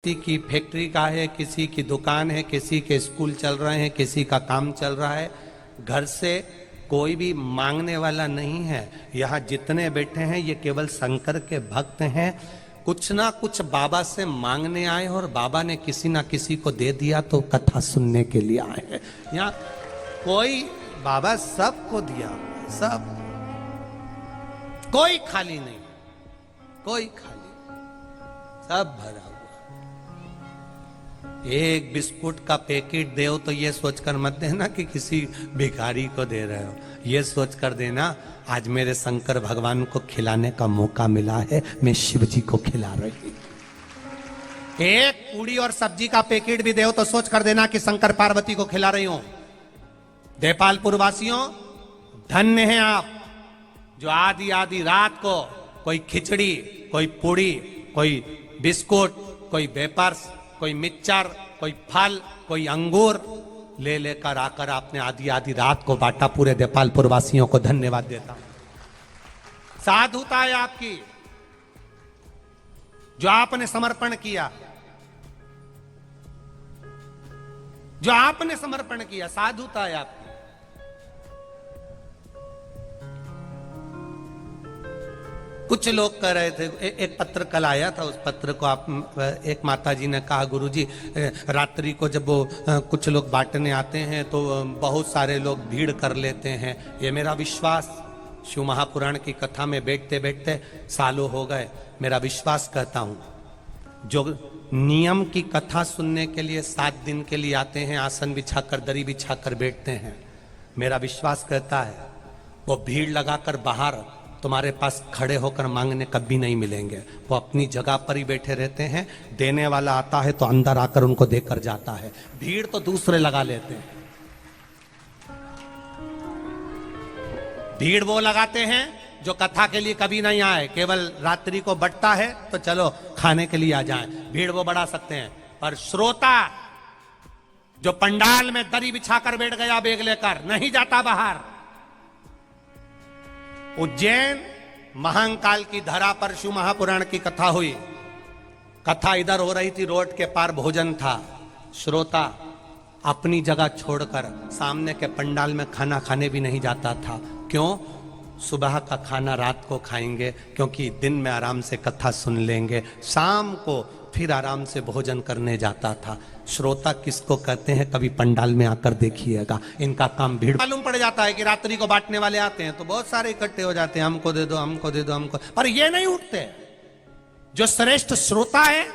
किसी की फैक्ट्री का है, किसी की दुकान है, किसी के स्कूल चल रहे हैं, किसी का काम चल रहा है। घर से कोई भी मांगने वाला नहीं है। यहाँ जितने बैठे हैं ये केवल शंकर के भक्त हैं। कुछ ना कुछ बाबा से मांगने आए और बाबा ने किसी ना किसी को दे दिया तो कथा सुनने के लिए आए हैं। यहाँ कोई बाबा सबको दिया, सब, कोई खाली नहीं, कोई खाली, सब भरा। एक बिस्कुट का पैकेट दे तो ये सोचकर मत देना कि किसी भिखारी को दे रहे हो। ये सोचकर देना आज मेरे शंकर भगवान को खिलाने का मौका मिला है, मैं शिव जी को खिला रही हूं। एक पूड़ी और सब्जी का पैकेट भी दे तो सोच कर देना कि शंकर पार्वती को खिला रही हूं। देपालपुर वासियों, धन्य हैं आप जो आधी आधी रात को कोई खिचड़ी, कोई पूड़ी, कोई बिस्कुट, कोई वेपर्स, कोई मिक्सचर, कोई फल, कोई अंगूर ले लेकर आकर आपने आधी आधी रात को बांटा। पूरे देपालपुर वासियों को धन्यवाद देता हूं। साधुता है आपकी जो आपने समर्पण किया, जो आपने समर्पण किया, साधुता है आपकी। कुछ लोग कह रहे थे, एक पत्र कल आया था, उस पत्र को आप, एक माता जी ने कहा, गुरुजी रात्रि को जब वो कुछ लोग बांटने आते हैं तो बहुत सारे लोग भीड़ कर लेते हैं। ये मेरा विश्वास, शिव महापुराण की कथा में बैठते बैठते सालों हो गए, मेरा विश्वास कहता हूँ, जो नियम की कथा सुनने के लिए 7 दिन के लिए आते हैं, आसन बिछाकर दरी बिछाकर बैठते हैं, मेरा विश्वास कहता है वो भीड़ लगाकर बाहर तुम्हारे पास खड़े होकर मांगने कभी नहीं मिलेंगे। वो अपनी जगह पर ही बैठे रहते हैं। देने वाला आता है तो अंदर आकर उनको देकर जाता है। भीड़ तो दूसरे लगा लेते हैं। भीड़ वो लगाते हैं जो कथा के लिए कभी नहीं आए, केवल रात्रि को बंटता है तो चलो खाने के लिए आ जाएं। भीड़ वो बढ़ा सकते हैं, पर श्रोता जो पंडाल में दरी बिछाकर बैठ गया बेग लेकर, नहीं जाता बाहर। उज्जैन महाकाल की धरा पर शिव महापुराण की कथा हुई। कथा इधर हो रही थी, रोड के पार भोजन था। श्रोता अपनी जगह छोड़कर सामने के पंडाल में खाना खाने भी नहीं जाता था। क्यों? सुबह का खाना रात को खाएंगे, क्योंकि दिन में आराम से कथा सुन लेंगे, शाम को फिर आराम से भोजन करने जाता था। श्रोता किसको कहते हैं, कभी पंडाल में आकर देखिएगा, इनका काम भीड़। मालूम पड़ जाता है कि रात्रि को बांटने वाले आते हैं तो बहुत सारे इकट्ठे हो जाते हैं, हमको दे दो, हमको दे दो, हमको। पर ये नहीं उठते। जो श्रेष्ठ श्रोता है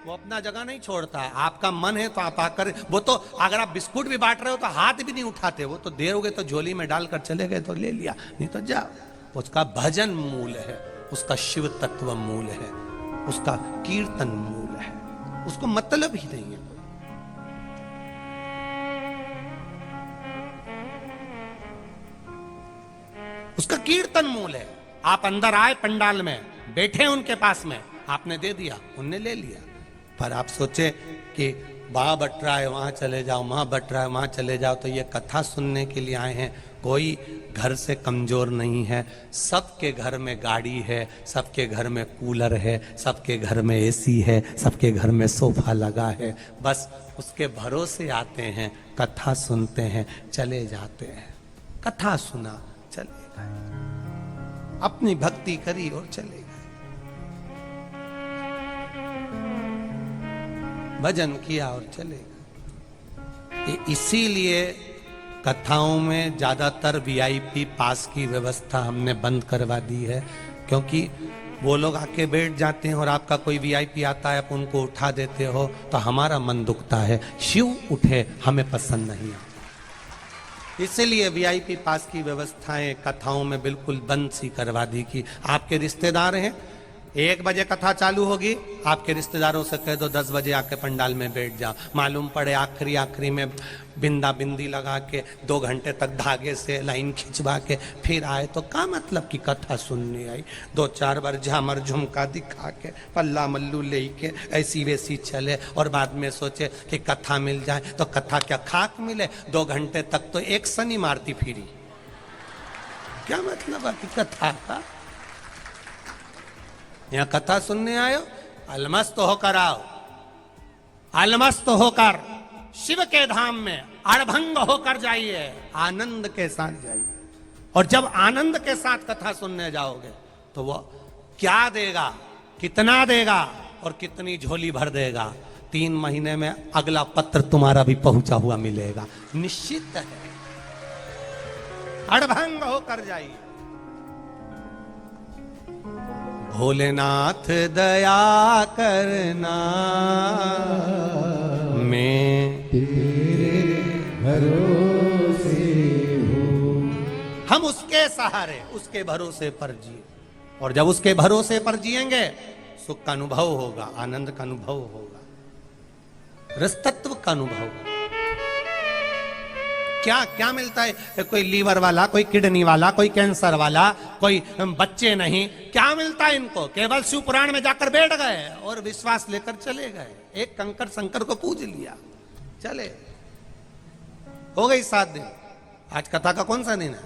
वो अपना जगह नहीं छोड़ता है। आपका मन है तो आप आकर, वो तो अगर आप बिस्कुट भी बांट रहे हो तो हाथ भी नहीं उठाते, वो तो देरोगे तो झोली में डालकर चले गए तो ले लिया, नहीं तो जाओ। उसका भजन मूल है, उसका शिव तत्व मूल है, उसका कीर्तन मूल है, उसको मतलब ही नहीं है। उसका कीर्तन मूल है। आप अंदर आए पंडाल में, बैठे उनके पास में, आपने दे दिया, उनने ले लिया। पर आप सोचे कि वहां बट रहा है वहां चले जाओ, वहां बट रहा है वहां चले जाओ, तो ये कथा सुनने के लिए आए हैं। कोई घर से कमजोर नहीं है। सबके घर में गाड़ी है, सबके घर में कूलर है, सबके घर में एसी है, सबके घर में सोफा लगा है। बस उसके भरोसे आते हैं, कथा सुनते हैं, चले जाते हैं। कथा सुना, चले गए, अपनी भक्ति करी और चले गए, भजन किया और चले गए। इसीलिए कथाओं में ज्यादातर वीआईपी पास की व्यवस्था हमने बंद करवा दी है, क्योंकि वो लोग आके बैठ जाते हैं और आपका कोई वीआईपी आता है, आप उनको उठा देते हो तो हमारा मन दुखता है। शिव उठे हमें पसंद नहीं आता। इसलिए वीआईपी पास की व्यवस्थाएं कथाओं में बिल्कुल बंद सी करवा दी कि आपके रिश्तेदार हैं, 1 बजे कथा चालू होगी, आपके रिश्तेदारों से कह दो 10 बजे आके पंडाल में बैठ जाओ। मालूम पड़े आखिरी में बिंदा बिंदी लगा के 2 घंटे तक धागे से लाइन खिंचवा के फिर आए तो क्या मतलब कि कथा सुनने आई। 2-4 बार झामर झुमका दिखा के, पल्ला मल्लू ले के ऐसी वैसी चले और बाद में सोचे कि कथा मिल जाए तो कथा क्या खाक मिले। 2 घंटे तक तो एक सनी मारती फिरी, क्या मतलब है कि कथा का? यहाँ कथा सुनने आयो, अलमस्त होकर आओ। अलमस्त होकर शिव के धाम में अड़भंग होकर जाइए, आनंद के साथ जाइए। और जब आनंद के साथ कथा सुनने जाओगे तो वो क्या देगा, कितना देगा और कितनी झोली भर देगा, 3 महीने में अगला पत्र तुम्हारा भी पहुंचा हुआ मिलेगा, निश्चित है। अड़भंग होकर जाइए। भोलेनाथ दया करना, मैं तेरे भरोसे हूँ। हम उसके सहारे, उसके भरोसे पर जिए, और जब उसके भरोसे पर जिएंगे सुख का अनुभव होगा, आनंद का अनुभव होगा, रसतत्व का अनुभव होगा। क्या क्या मिलता है? कोई लीवर वाला, कोई किडनी वाला, कोई कैंसर वाला, कोई बच्चे नहीं, क्या मिलता है इनको? केवल शिव पुराण में जाकर बैठ गए और विश्वास लेकर चले गए, एक कंकर शंकर को पूज लिया, चले, हो गई 7 दिन। आज कथा का कौन सा दिन है?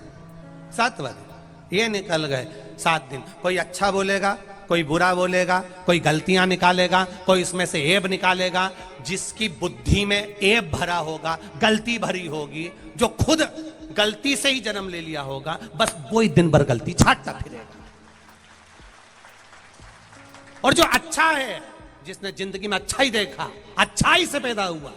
7वां दिन। ये निकल गए 7 दिन। कोई अच्छा बोलेगा, कोई बुरा बोलेगा, कोई गलतियां निकालेगा, कोई इसमें से ऐब निकालेगा। जिसकी बुद्धि में ऐब भरा होगा, गलती भरी होगी, जो खुद गलती से ही जन्म ले लिया होगा, बस वो ही दिन भर गलती छाटता फिरेगा। और जो अच्छा है, जिसने जिंदगी में अच्छा ही देखा, अच्छाई से पैदा हुआ,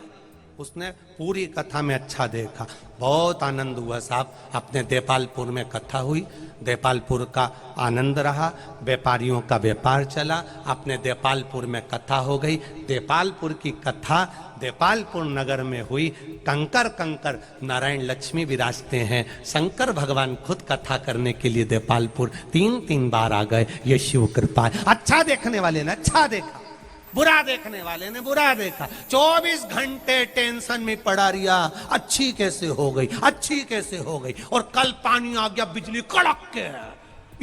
उसने पूरी कथा में अच्छा देखा। बहुत आनंद हुआ साहब। अपने देपालपुर में कथा हुई, देपालपुर का आनंद रहा, व्यापारियों का व्यापार चला, अपने देपालपुर में कथा हो गई। देपालपुर की कथा देपालपुर नगर में हुई। कंकर कंकर नारायण लक्ष्मी विराजते हैं। शंकर भगवान खुद कथा करने के लिए देपालपुर 3 बार आ गए। ये शिव कृपा है। अच्छा देखने वाले ने अच्छा देखा, बुरा देखने वाले ने बुरा देखा। 24 घंटे टेंशन में पड़ा रिया, अच्छी कैसे हो गई, अच्छी कैसे हो गई। और कल पानी आ गया, बिजली कड़क के,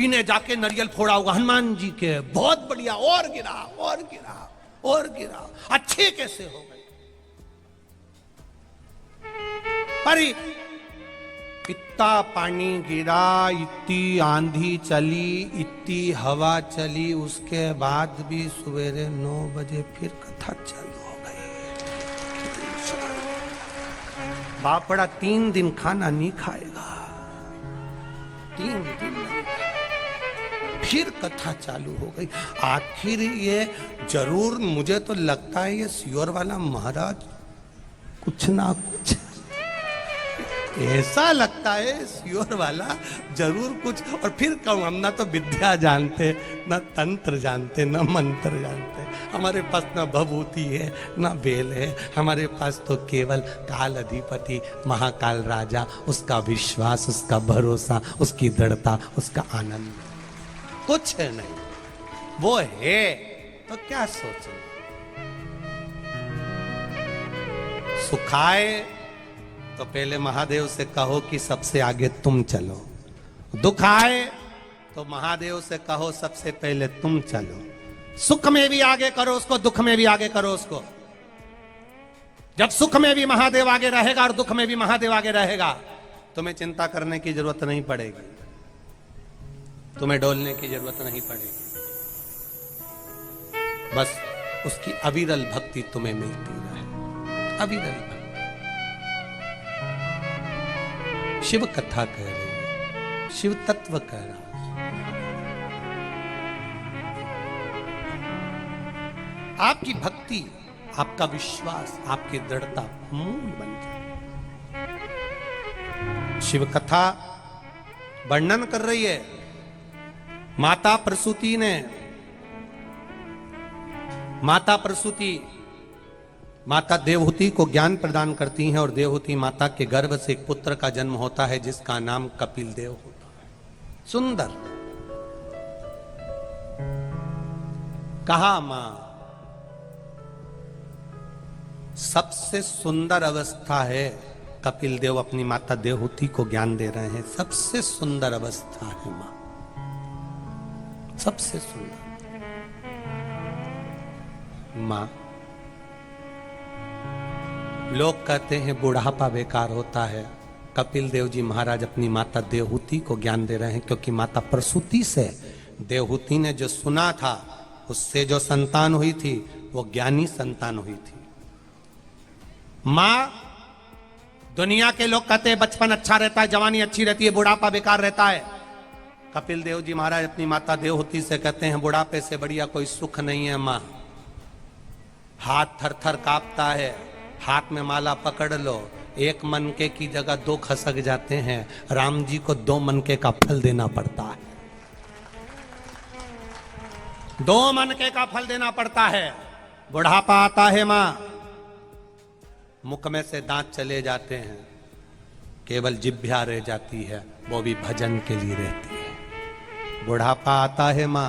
इन्हें जाके नारियल फोड़ा होगा हनुमान जी के, बहुत बढ़िया, और गिरा और गिरा और गिरा, अच्छी कैसे हो गई। पर इतना पानी गिरा, इतनी आंधी चली, इतनी हवा चली, उसके बाद भी सवेरे 9 बजे फिर कथा चालू हो गई। बापड़ा 3 दिन खाना नहीं खाएगा, 3 दिन फिर कथा चालू हो गई। आखिर ये जरूर, मुझे तो लगता है ये सियोर वाला महाराज कुछ ना कुछ, ऐसा लगता है सियोर वाला जरूर कुछ। और फिर कहूँ, हम ना तो विद्या जानते, ना तंत्र जानते, ना मंत्र जानते, हमारे पास ना भभूति है ना बेल है, हमारे पास तो केवल काल अधिपति महाकाल राजा, उसका विश्वास, उसका भरोसा, उसकी दृढ़ता, उसका आनंद, कुछ है नहीं। वो है तो क्या सोचो। सुखाए तो पहले महादेव से कहो कि सबसे आगे तुम चलो, दुख आए तो महादेव से कहो सबसे पहले तुम चलो। सुख में भी आगे करो उसको, दुख में भी आगे करो उसको। जब सुख में भी महादेव आगे रहेगा और दुख में भी महादेव आगे रहेगा, तुम्हें चिंता करने की जरूरत नहीं पड़ेगी, तुम्हें डोलने की जरूरत नहीं पड़ेगी। बस उसकी अविरल भक्ति तुम्हें मिलती रहे, अविरल भक्ति। शिव कथा कह रही है, शिव तत्व कह रहा है। आपकी भक्ति, आपका विश्वास, आपकी दृढ़ता मूल बन जाए। शिव कथा वर्णन कर रही है माता प्रसूति ने। माता प्रसूति माता देवहूति को ज्ञान प्रदान करती हैं, और देवहूति माता के गर्भ से एक पुत्र का जन्म होता है जिसका नाम कपिल देव होता है। सुंदर, कहा मां, सबसे सुंदर अवस्था है। कपिल देव अपनी माता देवहूति को ज्ञान दे रहे हैं, सबसे सुंदर अवस्था है मां, सबसे सुंदर मां। लोग कहते हैं बुढ़ापा बेकार होता है। कपिल देव जी महाराज अपनी माता देवहूति को ज्ञान दे रहे हैं, क्योंकि माता प्रसूति से देवहूति ने जो सुना था, उससे जो संतान हुई थी वो ज्ञानी संतान हुई थी। मां, दुनिया के लोग कहते हैं बचपन अच्छा रहता है, जवानी अच्छी रहती है, बुढ़ापा बेकार रहता है। कपिल देव जी महाराज अपनी माता देवहूति से कहते हैं बुढ़ापे से बढ़िया कोई सुख नहीं है मां। हाथ थर थर कांपता है, हाथ में माला पकड़ लो, एक मनके की जगह दो खसक जाते हैं। राम जी को 2 मनके का फल देना पड़ता है, 2 मनके का फल देना पड़ता है। बुढ़ापा आता है मां, मुख में से दांत चले जाते हैं, केवल जिह्वा रह जाती है, वो भी भजन के लिए रहती है। बुढ़ापा आता है मां,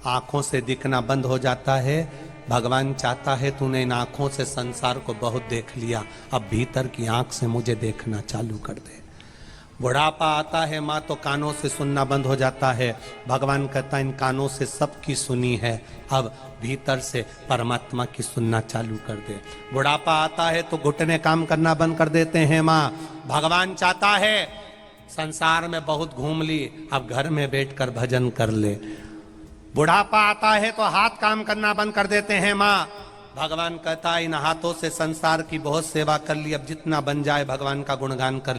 आंखों से दिखना बंद हो जाता है। भगवान चाहता है तूने इन आंखों से संसार को बहुत देख लिया, अब भीतर की आंख से मुझे देखना चालू कर दे। बुढ़ापा आता है मां तो कानों से सुनना बंद हो जाता है। भगवान कहता है इन कानों से सबकी सुनी है, अब भीतर से परमात्मा की सुनना चालू कर दे। बुढ़ापा आता है तो घुटने काम करना बंद कर देते हैं मां। भगवान चाहता है संसार में बहुत घूम ली, अब घर में बैठकर भजन कर ले। बुढ़ापा आता है तो हाथ काम करना बंद कर देते हैं मां। भगवान कहता है इन हाथों से संसार की बहुत सेवा कर ली, अब जितना बन जाए भगवान का गुणगान कर